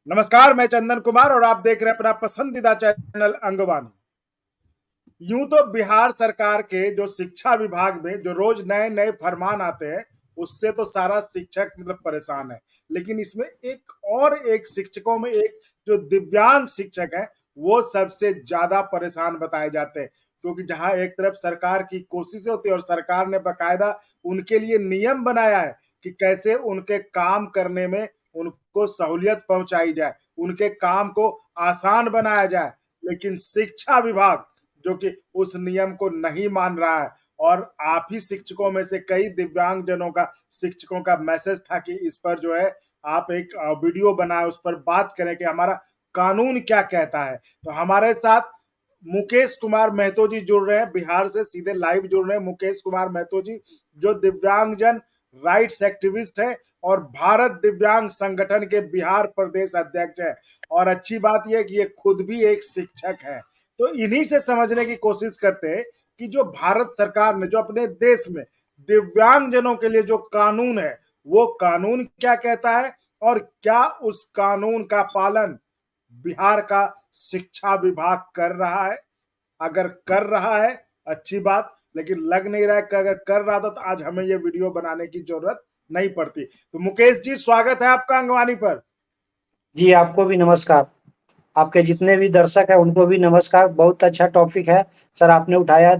नमस्कार, मैं चंदन कुमार और आप देख रहे हैं अपना पसंदीदा चैनल अंगवानी। यूं तो बिहार सरकार के जो शिक्षा विभाग में जो रोज नए नए फरमान आते हैं उससे तो सारा शिक्षक मतलब परेशान है। लेकिन इसमें एक शिक्षकों में एक जो दिव्यांग शिक्षक है वो सबसे ज्यादा परेशान बताए जाते हैं, क्योंकि जहां एक तरफ सरकार की कोशिशें होती है और सरकार ने बकायदा उनके लिए नियम बनाया है कि कैसे उनके काम करने में उनको सहूलियत पहुंचाई जाए, उनके काम को आसान बनाया जाए, लेकिन शिक्षा विभाग जो कि उस नियम को नहीं मान रहा है। और आप ही शिक्षकों में से कई दिव्यांग जनों का शिक्षकों का मैसेज था कि इस पर जो है आप एक वीडियो बनाए, उस पर बात करें कि हमारा कानून क्या कहता है। तो हमारे साथ मुकेश कुमार महतो जी जुड़ रहे हैं, बिहार से सीधे लाइव जुड़ रहे हैं। मुकेश कुमार महतो जी जो दिव्यांगजन राइट्स एक्टिविस्ट है और भारत दिव्यांग संगठन के बिहार प्रदेश अध्यक्ष है। और अच्छी बात यह कि ये खुद भी एक शिक्षक है। तो इन्हीं से समझने की कोशिश करते हैं कि जो भारत सरकार ने जो अपने देश में दिव्यांगजनों के लिए जो कानून है वो कानून क्या कहता है और क्या उस कानून का पालन बिहार का शिक्षा विभाग कर रहा है। अगर कर रहा है अच्छी बात, लेकिन लग नहीं रहा है कि अगर कर रहा था तो आज हमें ये वीडियो बनाने की जरूरत नहीं पड़ती। तो मुकेश जी, स्वागत है आपका अंगवानी पर। जी, आपको भी नमस्कार। आपके जितने भी दर्शक हैं उनको भी नमस्कार। बहुत अच्छा टॉपिक है सर आपने उठाया।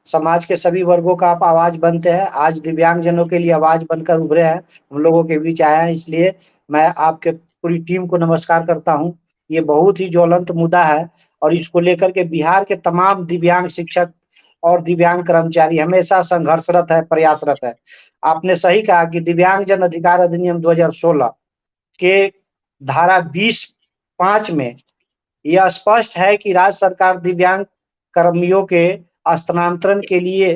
समाज के सभी वर्गों का आप आवाज बनते हैं। आज दिव्यांगजनों के लिए आवाज बनकर उभरे हैं, हम लोगों के बीच आए हैं, इसलिए मैं आपके पूरी टीम को नमस्कार करता हूं। ये बहुत ही ज्वलंत मुद्दा है और इसको लेकर के बिहार के तमाम दिव्यांग शिक्षक और दिव्यांग कर्मचारी हमेशा संघर्षरत है, प्रयासरत है। आपने सही कहा कि दिव्यांगजन अधिकार अधिनियम 2016 के धारा 20(5) में यह स्पष्ट है कि राज्य सरकार दिव्यांग कर्मियों के स्थानांतरण के लिए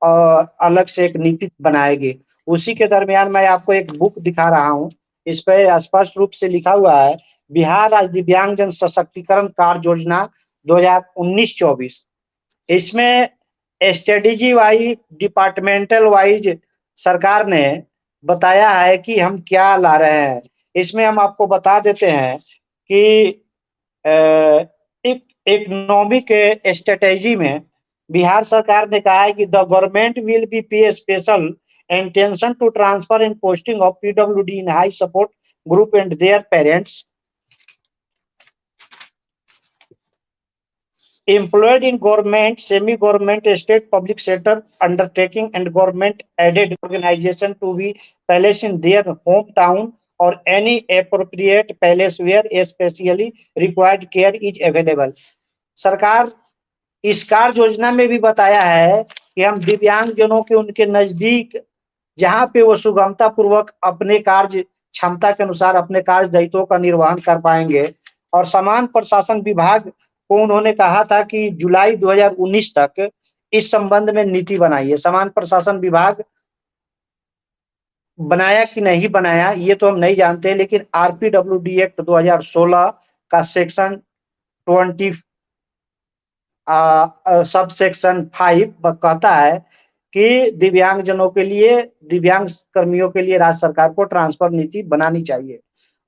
अलग से एक नीति बनाएगी। उसी के दरमियान मैं आपको एक बुक दिखा रहा हूँ। इस पे स्पष्ट रूप से लिखा हुआ है बिहार राज्य दिव्यांगजन सशक्तिकरण कार्य योजना 2019-24। इसमें स्ट्रेटेजी वाइज, डिपार्टमेंटल वाइज सरकार ने बताया है कि हम क्या ला रहे हैं। इसमें हम आपको बता देते हैं कि एक इकोनॉमिक स्ट्रेटेजी में बिहार सरकार ने कहा है कि the government will be pay special attention to transfer and posting of PWD in high support group and their parents employed in government, semi-government, state, public sector undertaking and government-aided organization to be placed in their hometown or any appropriate place where especially required care is available. सरकार इस कार्य योजना में भी बताया है कि हम दिव्यांगजनों के उनके नजदीक जहाँ पे वो सुगमता पूर्वक अपने कार्य क्षमता के अनुसार अपने कार्य दायित्वों का निर्वहन कर पाएंगे। और समान प्रशासन विभाग को उन्होंने कहा था कि जुलाई 2019 तक इस संबंध में नीति बनाई है। समान प्रशासन विभाग बनाया कि नहीं बनाया ये तो हम नहीं जानते, लेकिन आरपीडब्ल्यूडी एक्ट 2016 का सेक्शन 20 सब सेक्शन 5 कहता है कि दिव्यांगजनों के लिए, दिव्यांग कर्मियों के लिए राज्य सरकार को ट्रांसफर नीति बनानी चाहिए।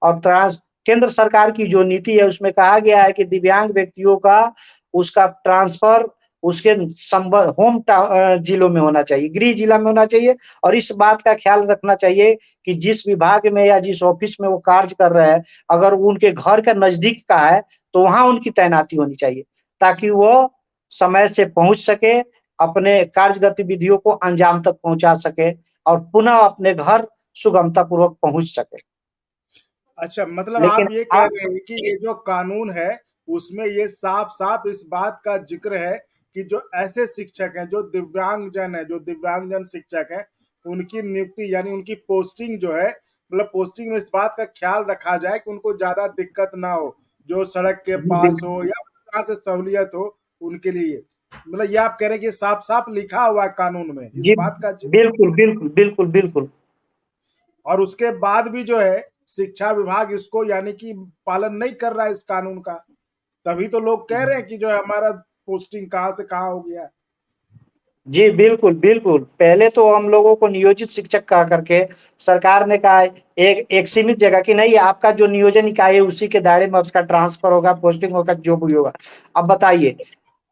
और केंद्र सरकार की जो नीति है उसमें कहा गया है कि दिव्यांग व्यक्तियों का उसका ट्रांसफर उसके होम जिलों में होना चाहिए, गृह जिला में होना चाहिए। और इस बात का ख्याल रखना चाहिए कि जिस विभाग में या जिस ऑफिस में वो कार्य कर रहे हैं अगर उनके घर के नजदीक का है तो वहां उनकी तैनाती होनी चाहिए, ताकि वो समय से पहुंच सके, अपने कार्य गतिविधियों को अंजाम तक पहुंचा सके और पुनः अपने घर सुगमता पूर्वक पहुंच सके। अच्छा, मतलब लेकिन आप ये कह आप रहे हैं कि ये जो कानून है उसमें ये साफ साफ इस बात का जिक्र है कि जो ऐसे शिक्षक हैं जो दिव्यांगजन है, जो दिव्यांगजन शिक्षक हैं, उनकी नियुक्ति यानी उनकी पोस्टिंग जो है, मतलब पोस्टिंग में इस बात का ख्याल रखा जाए कि उनको ज्यादा दिक्कत ना हो, जो सड़क के पास हो या जहाँ से सहूलियत हो उनके लिए। मतलब ये आप कह रहे हैं कि साफ साफ लिखा हुआ है कानून में इस जी, बात का। बिल्कुल बिल्कुल बिल्कुल बिल्कुल। और उसके बाद भी जो है शिक्षा विभाग इसको यानी कि पालन नहीं कर रहा है इस कानून का। तभी तो लोग कह रहे हैं कि जो है हमारा पोस्टिंग कहाँ से कहाँ हो गया है। जी, बिल्कुल, बिल्कुल। पहले तो हम लोगों को नियोजित शिक्षक कहा करके सरकार ने कहा है एक एक सीमित जगह कि नहीं आपका जो नियोजन इकाई है उसी के दायरे में उसका ट्रांसफ़र होगा, पोस्टिंग होगा, जो भी होगा। अब बताइए,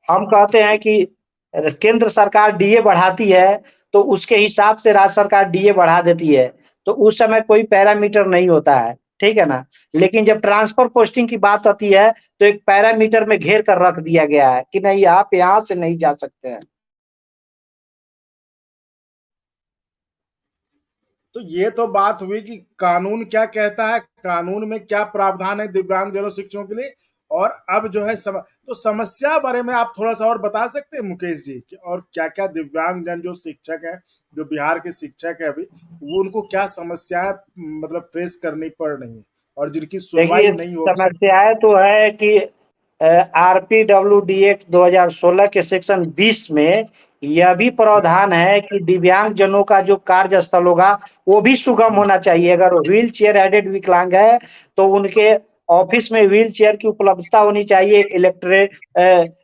हम कहते हैं कि केंद्र सरकार डीए बढ़ाती है, तो उसके हिसाब से राज्य सरकार डीए बढ़ा देती है। तो उस समय कोई पैरामीटर नहीं होता है, ठीक है ना? लेकिन जब ट्रांसफ़र पोस्टिंग की बात आती है, तो एक पैरामीटर में घेर कर रख दिया गया है कि नहीं आप यहाँ से नहीं जा सकते हैं। तो ये तो बात हुई कि कानून क्या कहता है, कानून में क्या प्रावधान है दिव्यांगजनों शिक्षकों के लिए, और अब जो है तो समस्या बारे में आप थोड़ा सा और बता सकते हैं मुकेश जी कि और क्या क्या दिव्यांगजन जो शिक्षक हैं, जो बिहार के शिक्षक है अभी, वो उनको क्या समस्याएं मतलब फेस करनी पड़ रही है और जिनकी सुनवाई देखिए, नहीं हो। समस्याएँ तो है कि आरपीडब्ल्यूडी एक्ट 2016 के सेक्शन 20 में यह भी प्रावधान है कि दिव्यांगजनों का जो कार्यस्थल होगा, वो भी सुगम होना चाहिए। अगर वो व्हील चेयर हेडेड विकलांग है, तो उनके ऑफ़िस में व्हील चेयर की उपलब्धता होनी चाहिए,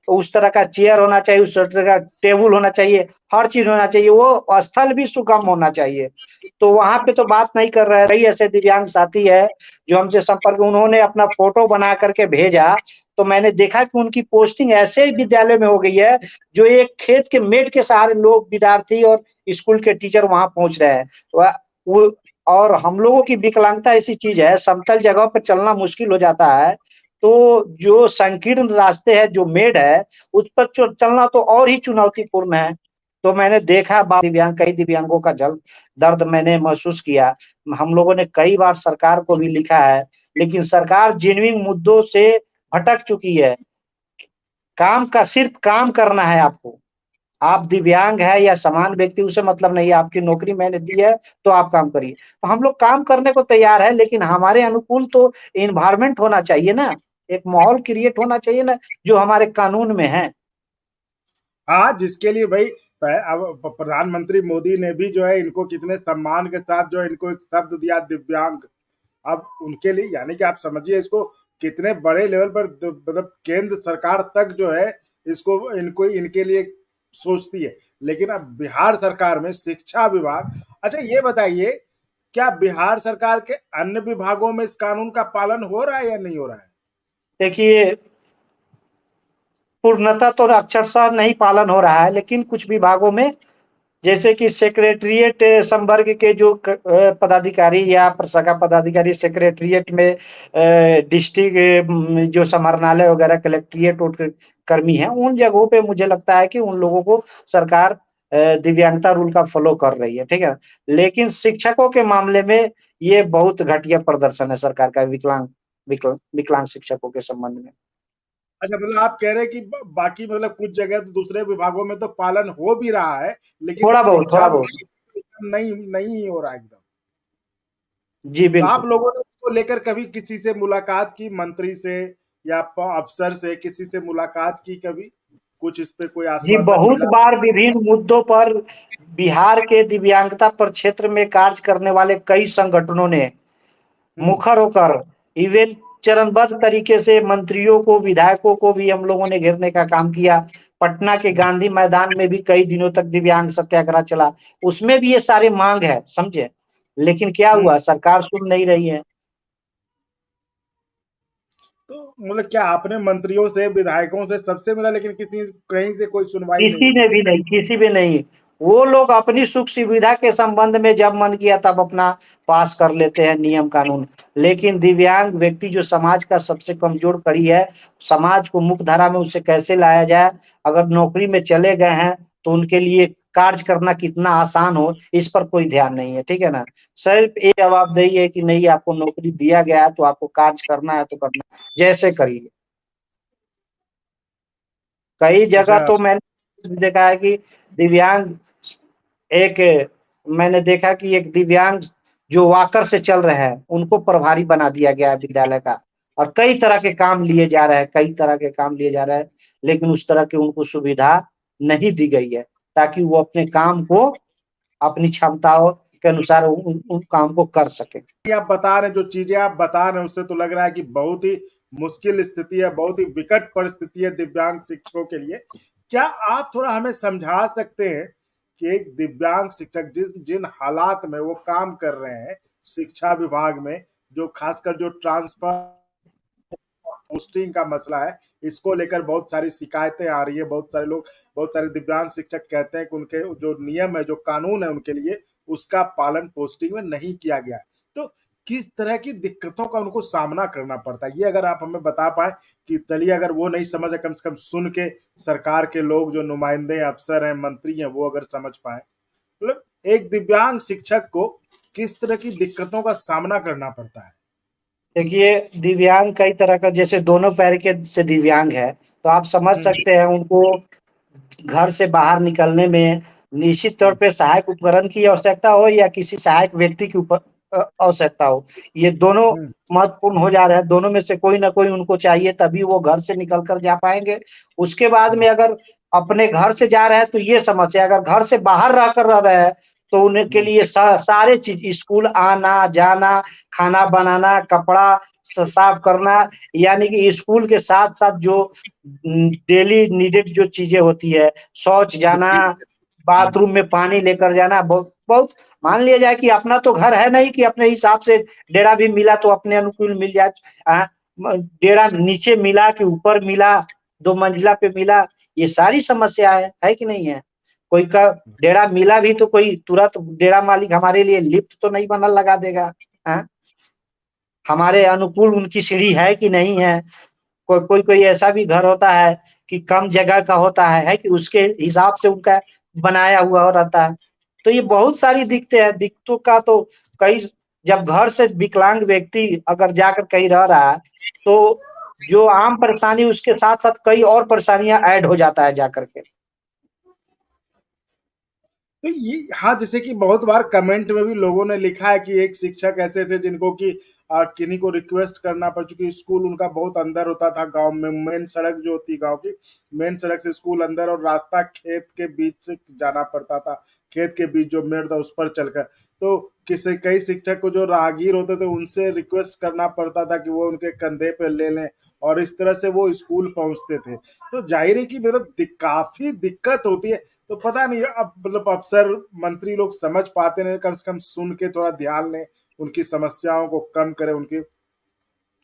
उस तरह का चेयर होना चाहिए, उस तरह का टेबल होना चाहिए, हर चीज़ होना चाहिए, वो स्थल भी सुगम होना चाहिए। तो वहाँ पे तो बात नहीं कर रहे हैं। कई ऐसे दिव्यांग साथी है, जो हमसे संपर्क उन्होंने अपना फ़ोटो बना कर के भेजा, तो मैंने देखा कि उनकी पोस्टिंग ऐसे विद्यालय में हो गई है, जो एक खेत के मेढ़ के सहारे लोग विद्यार्थी और स्कूल के टीचर वहाँ पहुँच रहे हैं। व वो और हम लोगों की विकलांगता ऐसी चीज़ है, समतल जगह पे चलना मुश्किल हो जाता है, तो जो संकीर्ण रास्ते हैं, जो मेढ़ है, उस पर चलना तो और ही चुनौतीपूर्ण है। तो मैंने देखा कई दिव्यांगों का जल दर्द मैंने महसूस किया। हम लोगों ने कई बार सरकार को भी लिखा है, लेकिन सरकार जेन्युइन मुद्दों से भटक चुकी है। काम का सिर्फ काम करना है आपको। आप दिव्यांग है या समान व्यक्ति उसे मतलब नहीं है, आपकी नौकरी मैंने दी है, तो आप काम करिए। तो हम लोग काम करने को तैयार हैं, लेकिन हमारे अनुकूल तो एनवायरनमेंट होना चाहिए ना, एक माहौल क्रिएट होना चाहिए ना, जो हमारे कानून में है। हाँ, जिसके लिए भाई अब प्रधानमंत्री मोदी ने भी जो है इनको कितने सम्मान के साथ जो है इनको एक शब्द दिया दिव्यांग। अब उनके लिए यानी कि आप समझिए इसको कितने बड़े लेवल पर मतलब केंद्र सरकार तक जो है इसको इनको इनके लिए सोचती है। लेकिन अब बिहार सरकार में शिक्षा विभाग, अच्छा ये बताइए, क्या बिहार सरकार के अन्य विभागों में इस कानून का पालन हो रहा है या नहीं हो रहा है? देखिए, पूर्णतः तो अक्षरशः नहीं पालन हो रहा है, लेकिन कुछ विभागों में जैसे कि सेक्रेटेरिएट संवर्ग के जो पदाधिकारी या प्रशाखा पदाधिकारी सेक्रेटेरिएट में डिस्ट्रिक्ट जो समाहरणालय वगैरह कलेक्ट्रेट कर्मी हैं, उन जगहों पे मुझे लगता है कि उन लोगों को सरकार दिव्यांगता रूल का फॉलो कर रही है, ठीक है? लेकिन शिक्षकों के मामले में ये बहुत घटिया प्रदर्शन है सरकार का विकलांग शिक्षकों के संबंध में। अच्छा, मतलब आप कह रहे हैं कि बाकी मतलब कुछ जगह तो दूसरे विभागों में तो पालन हो भी रहा है, लेकिन शिक्षा थोड़ा बहुत। विभाग नहीं नहीं हो रहा है एकदम। जी, तो आप बिल्कुल। लोगों ने इसको लेकर कभी किसी से मुलाकात की, मंत्री से या अफसर से किसी से मुलाकात की कभी? कुछ इस पे कोई जी, आश्वासन बहुत मिला? बार विभिन्न मुद्दों पर बिहार के दिव्यांगता पर क्षेत्र में कार्य करने वाले कई संगठनों ने हम्म। मुखर होकर इवेन चरणबद्ध तरीके से मंत्रियों को, विधायकों को भी हम लोगों ने घेरने का काम किया। पटना के गांधी मैदान में भी कई दिनों तक दिव्यांग सत्याग्रह चला। उसमें भी ये सारे मांग है, समझे? लेकिन क्या हम्म। हुआ सरकार सुन नहीं रही है। तो मतलब क्या आपने मंत्रियों से, विधायकों से, सबसे मिला, लेकिन किसी कहीं से कोई सुनवाई नहीं किसी हुई? ने भी नहीं, किसी भी नहीं। वो लोग अपनी सुख सुविधा के संबंध में जब मन किया तब अपना पास कर लेते हैं नियम कानून। लेकिन दिव्यांग व्यक्ति जो समाज का सबसे कमजोर कड़ी है, समाज को मुख्य धारा में उसे कैसे लाया जाए, अगर नौकरी में चले गए हैं तो उनके लिए कार्य करना कितना आसान हो, इस पर कोई ध्यान नहीं है, ठीक है ना? सिर्फ ये जवाबदेही है कि नहीं आपको नौकरी दिया गया है तो आपको कार्य करना है तो करना है, जैसे करिए। कई जगह अच्छा। तो मैंने देखा है कि दिव्यांग एक मैंने देखा कि एक दिव्यांग जो वॉकर से चल रहे हैं, उनको प्रभारी बना दिया गया है विद्यालय का और कई तरह के काम लिए जा रहे हैं, कई तरह के काम लिए जा रहे हैं, लेकिन उस तरह की उनको सुविधा नहीं दी गई है, ताकि वो अपने काम को अपनी क्षमताओं के अनुसार उन काम को कर सकें। आप बता रहे हैं, जो चीजें आप बता रहे हैं उससे तो लग रहा है कि बहुत ही मुश्किल स्थिति है, बहुत ही विकट परिस्थिति है दिव्यांग शिक्षकों के लिए। क्या आप थोड़ा हमें समझा सकते हैं कि एक दिव्यांग शिक्षक जिन हालात में वो काम कर रहे हैं शिक्षा विभाग में, जो खासकर जो ट्रांसफर पोस्टिंग का मसला है, इसको लेकर बहुत सारी शिकायतें आ रही है। बहुत सारे लोग, बहुत सारे दिव्यांग शिक्षक कहते हैं कि उनके जो नियम है, जो कानून है उनके लिए, उसका पालन पोस्टिंग में नहीं किया गया है। तो किस तरह की दिक्कतों का उनको सामना करना पड़ता है, ये अगर आप हमें बता पाए कि चलिए अगर वो नहीं समझे, कम से कम सुन के सरकार के लोग जो नुमाइंदे अफसर हैं, मंत्री हैं, वो अगर समझ पाए, मतलब एक दिव्यांग शिक्षक को किस तरह की दिक्कतों का सामना करना पड़ता है। देखिए, दिव्यांग कई तरह का, जैसे दोनों पैर के से दिव्यांग है, तो आप समझ सकते हैं उनको घर से बाहर निकलने में निश्चित तौर पे सहायक उपकरण की आवश्यकता हो या किसी सहायक व्यक्ति की आवश्यकता हो, ये दोनों महत्वपूर्ण हो जा रहे हैं। दोनों में से कोई ना कोई उनको चाहिए, तभी वो घर से निकल कर जा पाएंगे। उसके बाद में अगर अपने घर से जा रहे हैं तो ये समस्या, अगर घर से बाहर रहकर रह रहे हैं तो उनके लिए सारे चीज, स्कूल आना जाना, खाना बनाना, कपड़ा साफ करना, यानी कि स्कूल के साथ साथ जो डेली नीडेड जो चीजें होती है, शौच जाना, बाथरूम में पानी लेकर जाना, बहुत बहुत मान लिया जाए कि अपना तो घर है नहीं कि अपने हिसाब से डेरा भी मिला तो अपने अनुकूल मिल जाए। डेरा नीचे मिला कि ऊपर मिला, 2 मंजिला पे मिला, ये सारी समस्या है कि नहीं है? कोई का डेरा मिला भी तो कोई तुरंत डेरा मालिक हमारे लिए लिफ्ट तो नहीं बना लगा देगा। हमारे अनुकूल उनकी सीढ़ी है कि नहीं है? कोई ऐसा भी घर होता है कि कम जगह का होता है कि उसके हिसाब से उनका बनाया हुआ रहता है। तो ये बहुत सारी दिक्कतें हैं। दिक्कतों का तो कई, जब घर से विकलांग व्यक्ति अगर जाकर कहीं रह रहा है तो जो आम परेशानी उसके साथ साथ कई और परेशानियां ऐड हो जाता है जाकर के। तो ये हाँ, जैसे कि बहुत बार कमेंट में भी लोगों ने लिखा है कि एक शिक्षक ऐसे थे जिनको कि किन्हीं को रिक्वेस्ट करना पड़ चुकी, स्कूल उनका बहुत अंदर होता था गांव में, मेन सड़क जो होती गांव की, मेन सड़क से स्कूल अंदर, और रास्ता खेत के बीच से जाना पड़ता था, खेत के बीच जो मेड़ था उस पर चलकर। तो किसी कई शिक्षक को जो राहगीर होते थे उनसे रिक्वेस्ट करना पड़ता था कि वो उनके कंधे पे ले लें, और इस तरह से वो स्कूल पहुंचते थे। तो जाहिर है कि मतलब काफी दिक्कत होती है। तो पता नहीं अब मतलब अफसर मंत्री लोग समझ पाते नहीं, कम से कम सुन के थोड़ा ध्यान लें, उनकी समस्याओं को कम करें। उनकी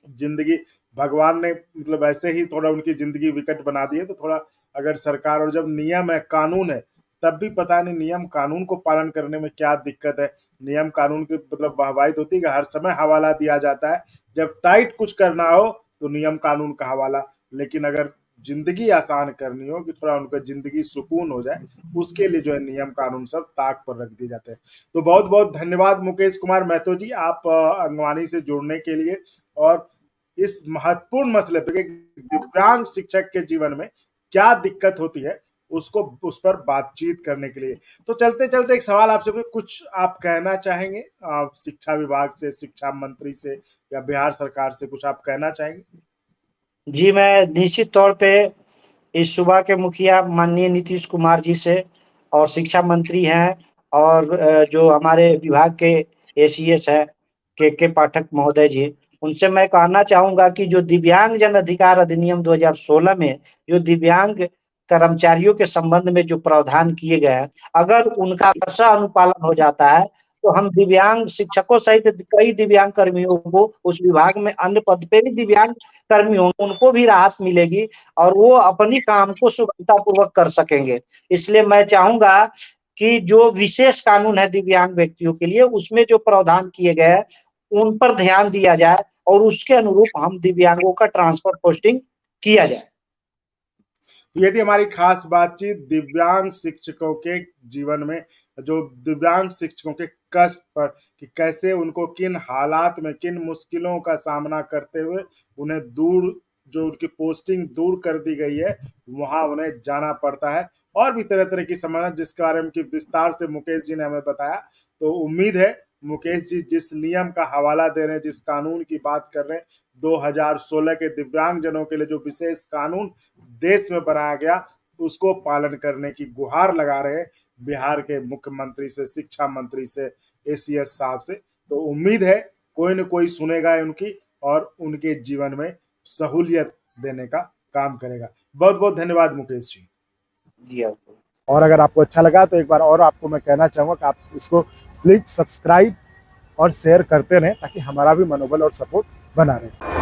जिंदगी भगवान ने मतलब ऐसे ही थोड़ा उनकी जिंदगी विकट बना दी है, तो थोड़ा अगर सरकार, और जब नियम है कानून है तब भी पता नहीं नियम कानून को पालन करने में क्या दिक्कत है। नियम कानून की मतलब वाहवाही होती है कि हर समय हवाला दिया जाता है, जब टाइट कुछ करना हो तो नियम कानून का हवाला, लेकिन अगर जिंदगी आसान करनी हो कि थोड़ा उनका जिंदगी सुकून हो जाए, उसके लिए जो है नियम कानून सब ताक पर रख दिए जाते हैं। तो बहुत बहुत धन्यवाद मुकेश कुमार महतो जी, आप अंगवानी से जुड़ने के लिए, और इस महत्वपूर्ण मसले पर दिव्यांग शिक्षक के जीवन में क्या दिक्कत होती है उसको, उस पर बातचीत करने के लिए। तो चलते चलते एक सवाल आपसे, कुछ आप कहना चाहेंगे शिक्षा विभाग से, शिक्षा मंत्री से या बिहार सरकार से, कुछ आप कहना चाहेंगे? जी, मैं निश्चित तौर पे इस सूबा के मुखिया माननीय नीतीश कुमार जी से, और शिक्षा मंत्री हैं, और जो हमारे विभाग के एसीएस हैं के पाठक महोदय जी, उनसे मैं कहना चाहूँगा कि जो दिव्यांग जन अधिकार अधिनियम 2016 में जो दिव्यांग कर्मचारियों के संबंध में जो प्रावधान किए गए हैं, अगर उनका वर्षा अनुपालन हो जाता है तो हम दिव्यांग शिक्षकों सहित कई दिव्यांग कर्मियों को उस विभाग में अन्य पद पे भी दिव्यांग कर्मी होंगे, उनको भी राहत मिलेगी और वो अपनी काम को सुगमतापूर्वक कर सकेंगे। इसलिए मैं चाहूँगा कि जो विशेष कानून है दिव्यांग व्यक्तियों के लिए, उसमें जो प्रावधान किए गए हैं, उन पर ध्यान दिया जाए और उसके अनुरूप हम दिव्यांगों का ट्रांसफर पोस्टिंग किया जाए। ये थी हमारी खास बातचीत दिव्यांग शिक्षकों के जीवन में, जो दिव्यांग शिक्षकों के कष्ट पर, कि कैसे उनको किन हालात में, किन मुश्किलों का सामना करते हुए उन्हें दूर, जो उनकी पोस्टिंग दूर कर दी गई है, वहां उन्हें जाना पड़ता है। और भी तरह तरह की समस्या जिसके बारे में विस्तार से मुकेश जी ने हमें बताया। तो उम्मीद है मुकेश जी जिस नियम का हवाला दे रहे हैं, जिस कानून की बात कर रहे हैं, 2016 के दिव्यांग जनों के लिए जो विशेष कानून देश में बनाया गया, उसको पालन करने की गुहार लगा रहे हैं बिहार के मुख्यमंत्री से, शिक्षा मंत्री से, एसीएस साहब से। तो उम्मीद है कोई न कोई सुनेगा उनकी और उनके जीवन में सहूलियत देने का काम करेगा। बहुत बहुत धन्यवाद मुकेश जी। जी आपको। और अगर आपको अच्छा लगा तो एक बार और आपको मैं कहना चाहूँगा कि आप इसको प्लीज़ सब्सक्राइब और शेयर करते रहें ताकि हमारा भी मनोबल और सपोर्ट बना रहे।